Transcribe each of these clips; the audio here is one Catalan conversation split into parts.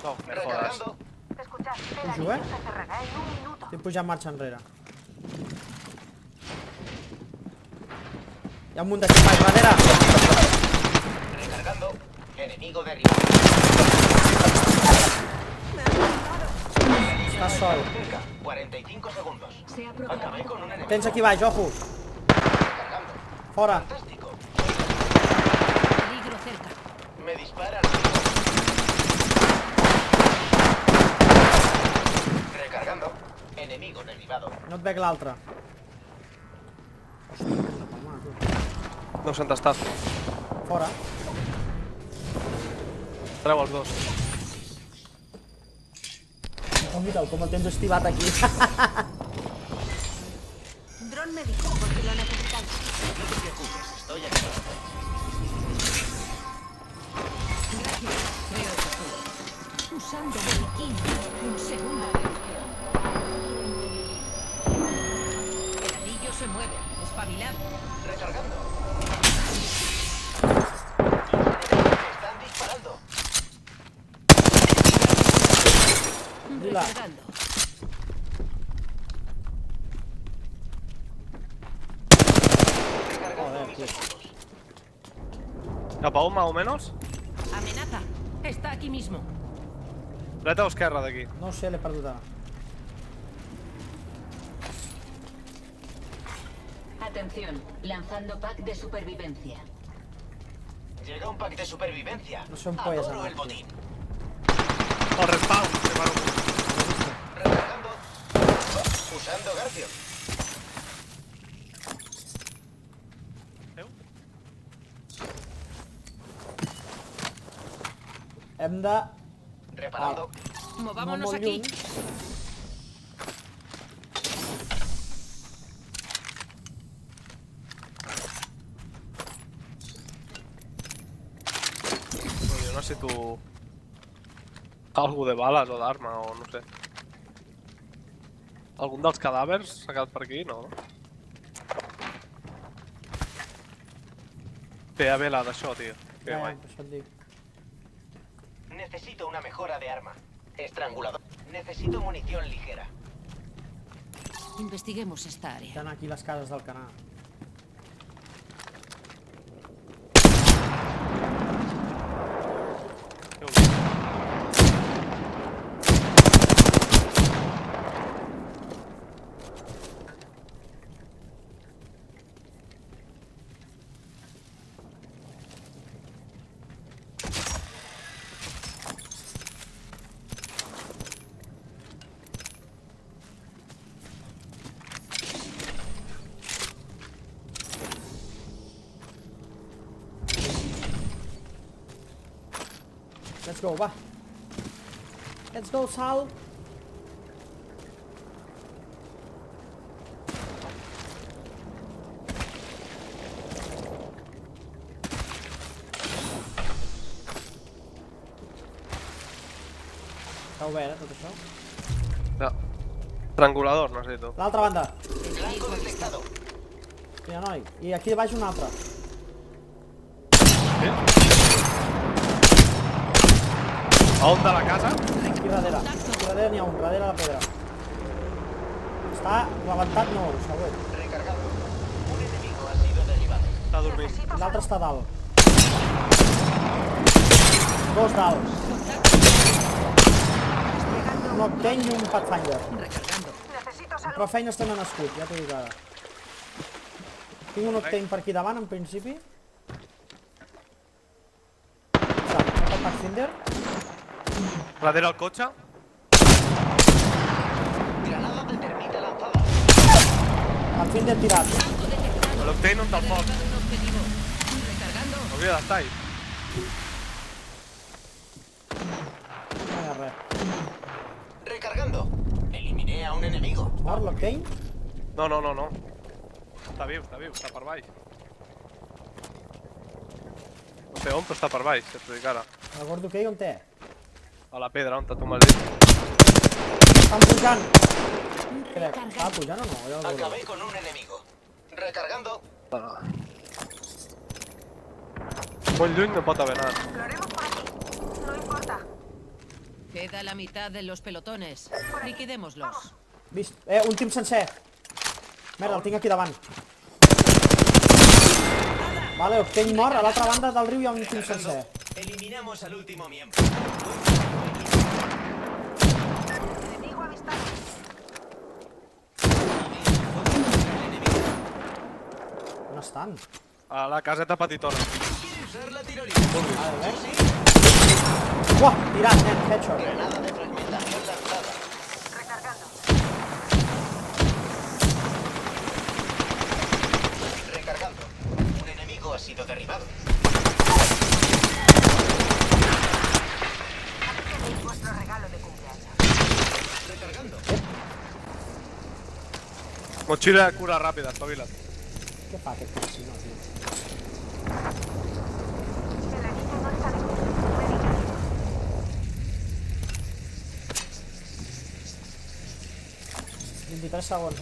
No, me jodas. Pujo, Estic pujant marxa enrere. Hi ha un munt de xipais darrere. Recargando. Enemigo derribado. Estàs sol. Cerca. 45 segundos. Acabé con un enemigo. Tens aquí baix, ojo. Recargando. Fora. Fantástico. Peligro cerca. Me disparan. Recargando. Enemigo derribado. No et veig l'altre. No s'han tastat. Fora. Treu els dos. Oh, mira'l, com el tens estivat aquí. Dron médico, porque lo necesitamos. No te preocupes, estoy aquí. Gracias. Veo el futuro. Usando botiquín. Un segundo. El anillo se mueve. Espabilad. Recargando. Los enemigos están disparando. Lila. Recargando. Recargando Joder, mis tío. escudos. Cap a un, más o menos. Amenaza. Está aquí mismo. Dreta o esquerra d'aquí? No ho sé, l'he perdut ara. Atención, lanzando pack de supervivencia. Llega un pack de supervivencia. No sé on polles Adoro anar, el botín. El respawn, que paro. Recargando. Usando Garfield. Hem de... Reparando. Movámonos molt aquí. lluny. Jo no sé tu... Algú de bales o d'arma o no sé. Algun dels cadàvers s'ha quedat per aquí? No, no? Té a vela d'això, tio. Que Ja, guai. per això et dic. Necesito una mejora de arma. Estrangulador. Necesito munición ligera. Investiguemos esta área. Hi ha aquí les cases del canal. Let's go, va. Let's go, Sal. Està obert, tot això? Ja. Triangulador, necessito. L'altra banda. Blanco detectado. Mira, noi. I aquí baix un altre. Sí? A on de la casa? Aquí darrere. Aquí darrere n'hi ha un, darrere la pedra. Està levantat, no, segur. Recargando. Un enemigo ha sido derribado. Està dormint. L'altre està dalt. Dos dalt. Un Octane i un Pathfinder. Recargando. Però feines tenen escut, ja t'ho dic ara. Tinc un Octane per aquí davant, en principi. Sap el Pathfinder? Darrere el cotxe? Granada de termita lanzada. Pathfinder tirat. Algo detectado. L'Octane on te'l foc. Un objetivo. Recargando. Hauria d'estar ahí. No hi ha res. Recargando. Eliminé a un enemigo. Mort l'Octane? No, no, no, no. Està viu, està per baix. No sé on, però està per baix, si et dic ara. El gordo que hi on té? A la pedra, on tu m'has dit. Estan pujant. Crec. Estava pujant o no? Ja el veuré. Acabé con un enemigo. Recargando. Molt lluny no pot haver anat. Lo haremos por aquí. No importa. Queda la mitad de los pelotones. Liquidémoslos. Vist? Un team sencer. Merda, el tinc aquí davant. Vale, Octane mort. A l'altra banda del riu hi ha un team sencer. Eliminamos al último miembro. On estan? A la caseta petitona. Vale, uah, tirat, nen, headshot. Granada de fragmentación lanzada. Recargando. Un enemigo ha sido derribado. Tenéis vuestro regalo de cumpleaños. Recargando. Mochila de cura ràpida, espavila't. Què fa aquest casino, tio? El anillo no está lejos. Medicamento. segons,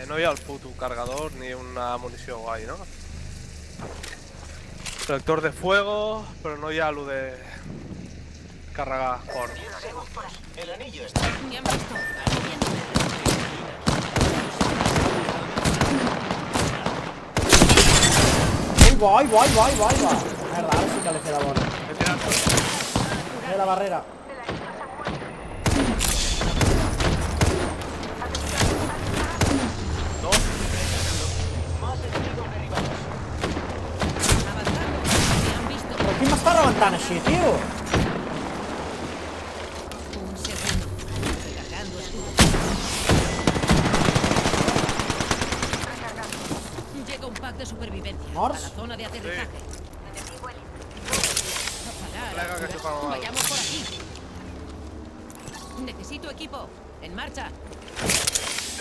No hi ha el puto cargador ni una munició guai, no? Selector de fuego, però no hi ha lo de carregar fort. 10 segundos. El anillo está. Me han visto. Moviéndome. Ai, vai. Merda, ara sí que l'he fet de bona. He tirat tot. La barrera. Dos. Más enemigos derribados. Avanzando. Me han visto. Però qui m'està rebentant així, tio? Un segundo. Recargando escudo. Llega un pack de supervivencia. ¿Morts? A la zona de aterrizaje. Plega que chupamos algo. Vayamos por aquí. Necesito equipo. En marcha.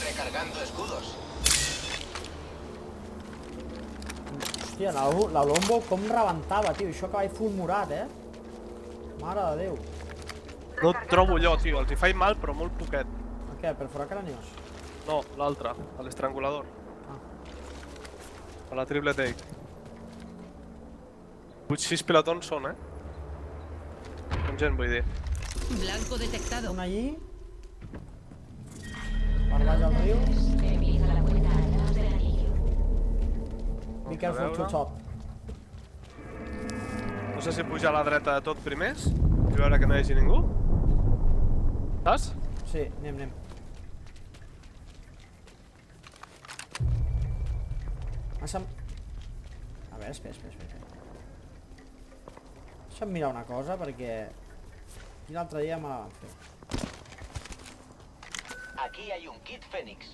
Recargando escudos. Hòstia, la Lombo com rebentava, tio. Això que vaig full morat, Mare de Déu. No et trobo jo, tio. Els hi faig mal, però molt poquet. A què? Perforar cranios? No, l'altre, a l'estrangulador. A la triple take. 8-6 pelotons són, Amb gent, vull dir. Blanco detectado. Un allí. Per baix del riu. Utiliza la puerta atrás del anillo. Be careful to top. No sé si pujar a la dreta de tot primers i veure que no hi hagi ningú. Saps? Sí, anem. A veure, espera. Deixa'm mirar una cosa, perquè aquí l'altre dia me la van fer. Aquí hay un kit Fénix.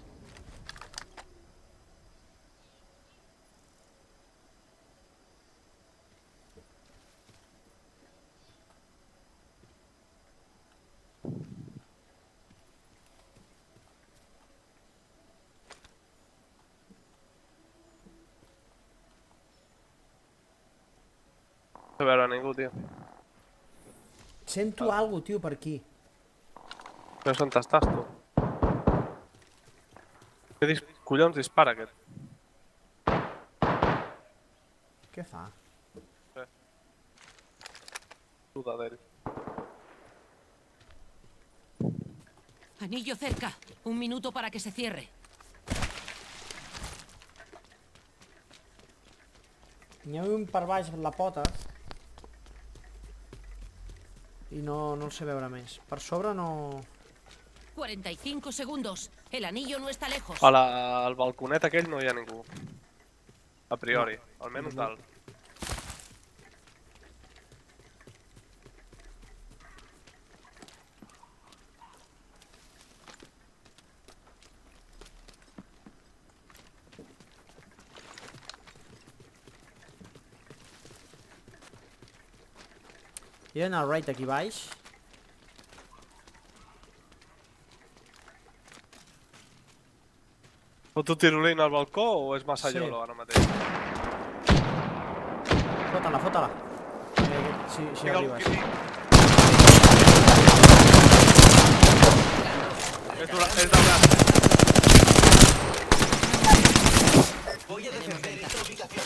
No veure ningú, tio. Sento alguna cosa, tio, per aquí. No sé on estàs, tu. Què collons dispara, aquest? Què fa? Duda d'ell. Anillo cerca. Un minuto para que se cierre. N'hi ha un per baix la pota. I no el sé veure més. Per sobre no... 45 segundos. El anillo no está lejos. Al balconet aquell no hi ha ningú. A priori, almenys dalt. Hi ha un right aquí baix. Foto tirolina al balcó o és massa Sí. llolo ara mateix? Fota-la. Si Tinc algú arribes. aquí. És de braç. Voy a defender esta ubicación.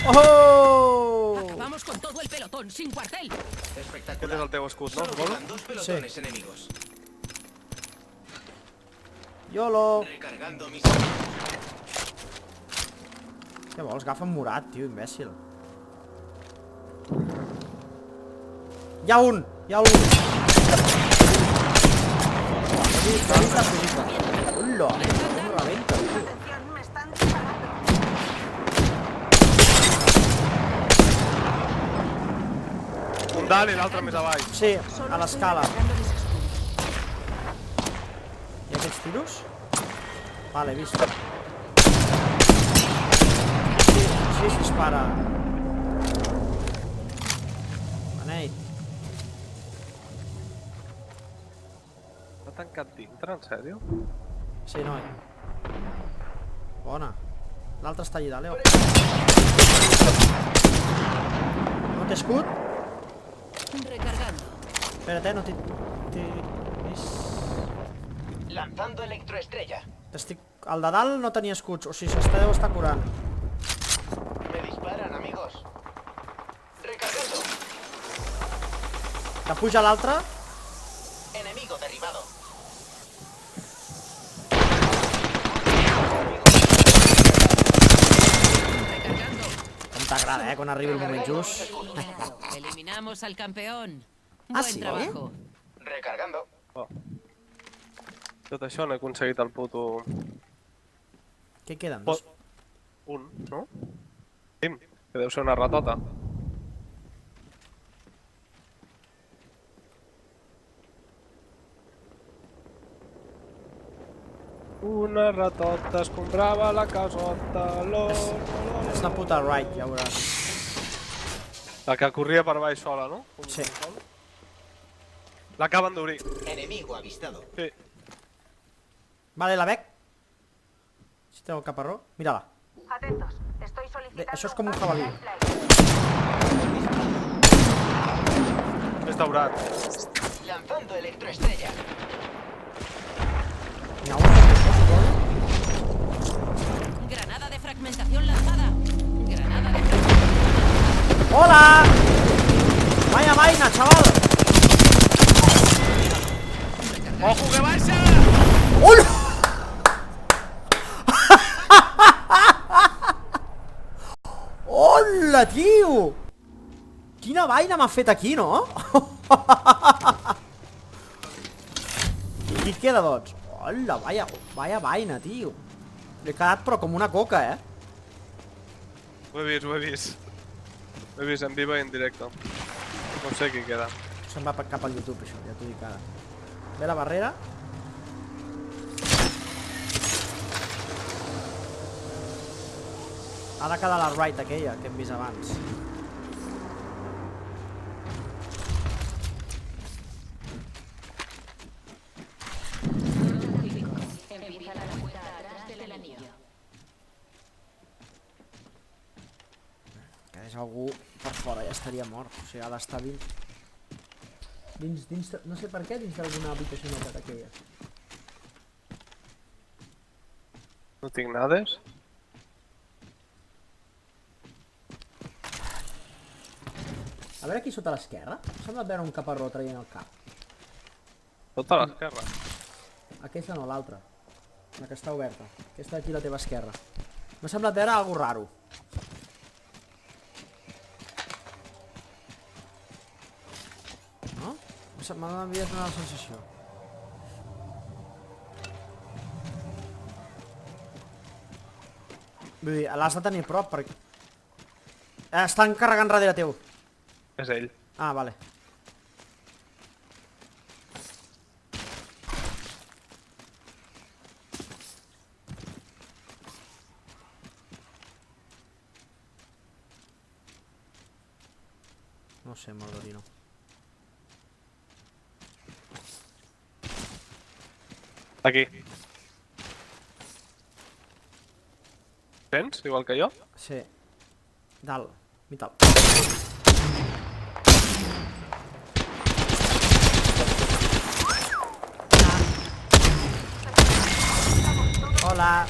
Oh! Acabamos con todo el pelotón, sin cuartel. Aquest és Espectacular. el teu escut, no? Solo Suposo? quedan 2 pelotones enemigos. YOLO! Recargando mis... Què vols? Agafa en morat, tio, imbècil. Hi ha un! Hi ha un! He vist la física. Hola! Com rebenta, tio. Atención, me están disparando. Un dalt i l'altre més avall. Sí, a l'escala. Cargando mis escudos. I aquests tiros? Vale, he vist. Sí, es dispara. Beneit. M'ha tancat dintre, en sèrio? Sí, noi. Bona. L'altre està allà, Leo. No té escut? Recargando. Espera't, no t'he vist. Lanzando electroestrella. T'estic... El de dalt no tenia escuts, o sigui, deu estar curant. Me disparan, amigos. Recargando. Que puja l'altre. Enemigo derribado. Recargando. Com t'agrada, quan arribi el moment just. Eliminamos al campeón. Ah, Buen sí? trabajo. Recargando. Oh. Tot això no he aconseguit el puto... Què queden? Oh. Dos? Un, no? Tim, que deu ser una ratota. Una ratota es comprava la casota, És una puta right, ja veuràs. La que corria per baix sola, no? Sí. L'acaben d'obrir. Enemigo avistado. Sí. Vale, la bec. Si té el caparró. Mira-la. Atentos, estoy solicitando. Això és com un pack jabalí. lifeline. És daurat. Lanzando electroestrella. N'hi ha un que té això, suposo. Granada de fragmentación lanzada. Granada de fragmentación. ¡Hola! Vaya vaina, chaval. Ojo que baixa! ¡Hola! Hola, tio! Quina vaina m'ha fet aquí, no? I qui queda, doncs? Hola, vaya vaina, tio. L'he quedat però com una coca, eh? Ho he vist, ho he vist. Ho he vist en vivo i en directe. No sé qui queda. Se'n va cap al YouTube, això, ja t'ho dic ara. Ve la barrera. Ha de quedar la right aquella que hem vist abans. Empieza la vuelta atrás del anillo. Quedés algú per fora, ja estaria mort. O sigui, ha d'estar dins... No sé per què, dins d'alguna habitacioneta d'aquelles. No tinc nades. A veure aquí sota l'esquerra. Sembla veure un caparró traient el cap. Tot a l'esquerra. Aquesta no, l'altra. La que està oberta. Aquesta d'aquí a la teva esquerra. M'ha semblat veure algo raro. No? M'ha enviat una sensació. Vull dir, l'has de tenir a prop perquè... Estan carregant darrere teu. És ell. Ah, vale. No sé, Mordorino. Aquí. Sents? Igual que jo? Sí. Dalt. Mital. Hola.